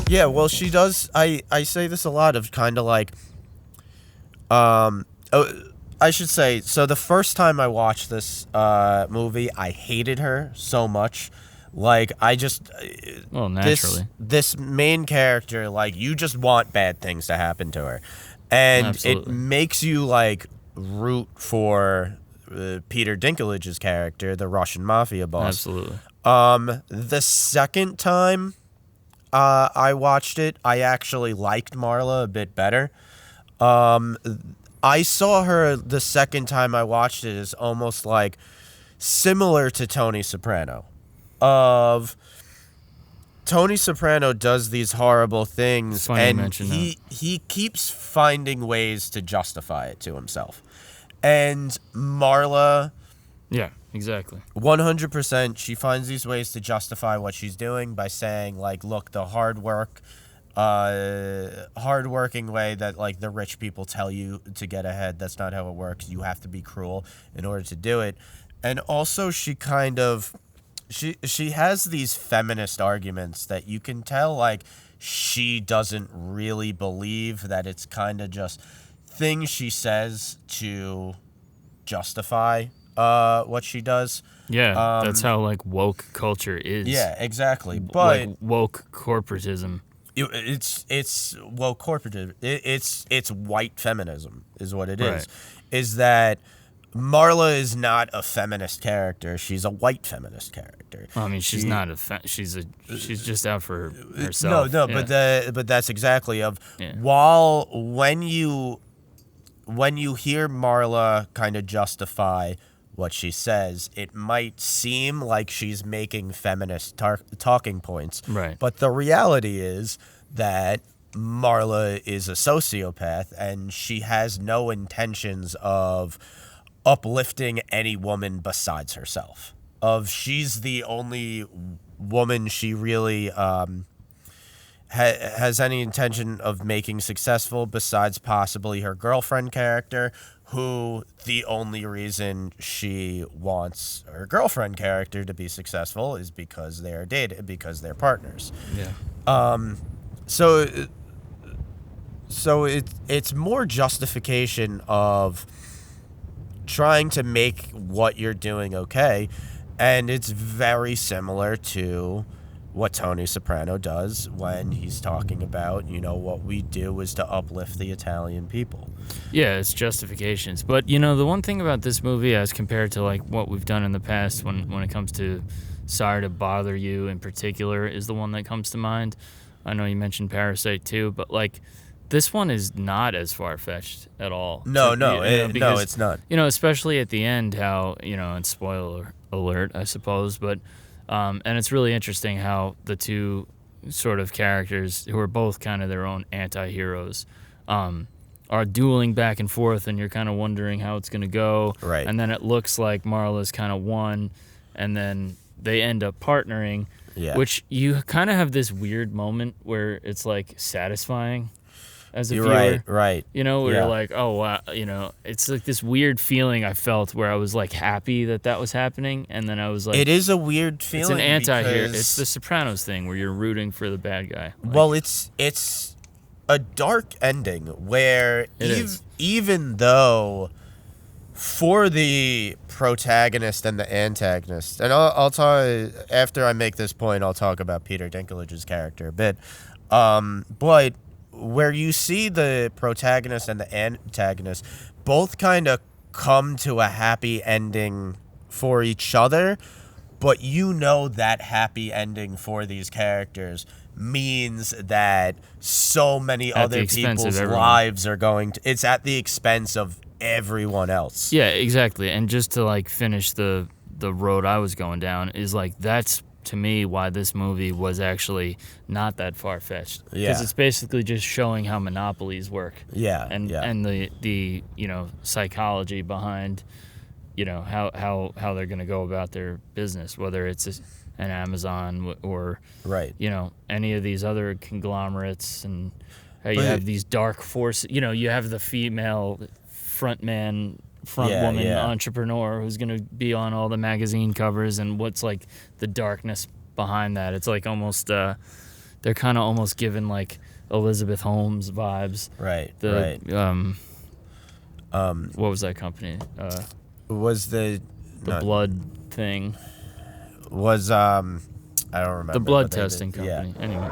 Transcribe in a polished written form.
Yeah, well, she does. I say this a lot of kind of like, I should say. So the first time I watched this movie, I hated her so much. Like I just, Well, naturally. this main character, like you just want bad things to happen to her, and Absolutely. it makes you like root for Peter Dinklage's character, the Russian mafia boss. Absolutely. The second time I watched it, I actually liked Marla a bit better. I saw her the second time I watched it as almost like similar to Tony Soprano. Tony Soprano does these horrible things, It's funny you and mention he keeps finding ways to justify it to himself. And Marla, Yeah, exactly. 100%, she finds these ways to justify what she's doing by saying, like, look, the hardworking way that, like, the rich people tell you to get ahead, that's not how it works. You have to be cruel in order to do it. And also she kind of, she has these feminist arguments that you can tell, like, she doesn't really believe, that it's kind of just things she says to justify what she does. Yeah, that's how like woke culture is. Yeah, exactly. But like woke corporatism. it's woke corporative. It's white feminism is what it is. Right. Is that Marla is not a feminist character. She's a white feminist character. I mean, she's not she's just out for herself. No, Yeah. but that's exactly of Yeah. when you hear Marla kind of justify what she says, it might seem like she's making feminist talking points. Right. But the reality is that Marla is a sociopath, and she has no intentions of uplifting any woman besides herself. She's the only woman she really has any intention of making successful, besides possibly her girlfriend character, who the only reason she wants her girlfriend character to be successful is because they are dated, because they're partners. Yeah. So it's more justification of trying to make what you're doing okay, and it's very similar to what Tony Soprano does when he's talking about, what we do is to uplift the Italian people. Yeah, it's justifications. But, the one thing about this movie as compared to, like, what we've done in the past when it comes to Sorry to Bother You in particular is the one that comes to mind. I know you mentioned Parasite too, but, like, this one is not as far-fetched at all. No, Because, it's not. Especially at the end how, and spoiler alert, I suppose, but, and it's really interesting how the two sort of characters who are both kind of their own anti-heroes, are dueling back and forth, and you're kind of wondering how it's going to go. Right. And then it looks like Marla's kind of won, and then they end up partnering, which you kind of have this weird moment where it's, like, satisfying as a viewer. Right. Where you're like, oh, wow, it's like this weird feeling I felt where I was, like, happy that was happening, and then I was like... It is a weird feeling. It's an anti-hero. It's the Sopranos thing where you're rooting for the bad guy. Like, well, it's a dark ending where even though for the protagonist and the antagonist, and I'll talk after I make this point, I'll talk about Peter Dinklage's character a bit, but where you see the protagonist and the antagonist both kind of come to a happy ending for each other, but that happy ending for these characters means that so many other people's lives are it's at the expense of everyone else. Yeah, exactly. And just to, like, finish the road I was going down is, like, that's to me why this movie was actually not that far-fetched. Yeah. Because it's basically just showing how monopolies work. Yeah. And the psychology behind how they're going to go about their business, whether it's an Amazon or any of these other conglomerates, and how you have these dark forces. You have the female front woman entrepreneur who's going to be on all the magazine covers, and what's, like, the darkness behind that. It's like almost they're kind of almost given like Elizabeth Holmes vibes. Right. What was that company? Was the blood thing? Was I don't remember. The blood testing company. Yeah. Anyway.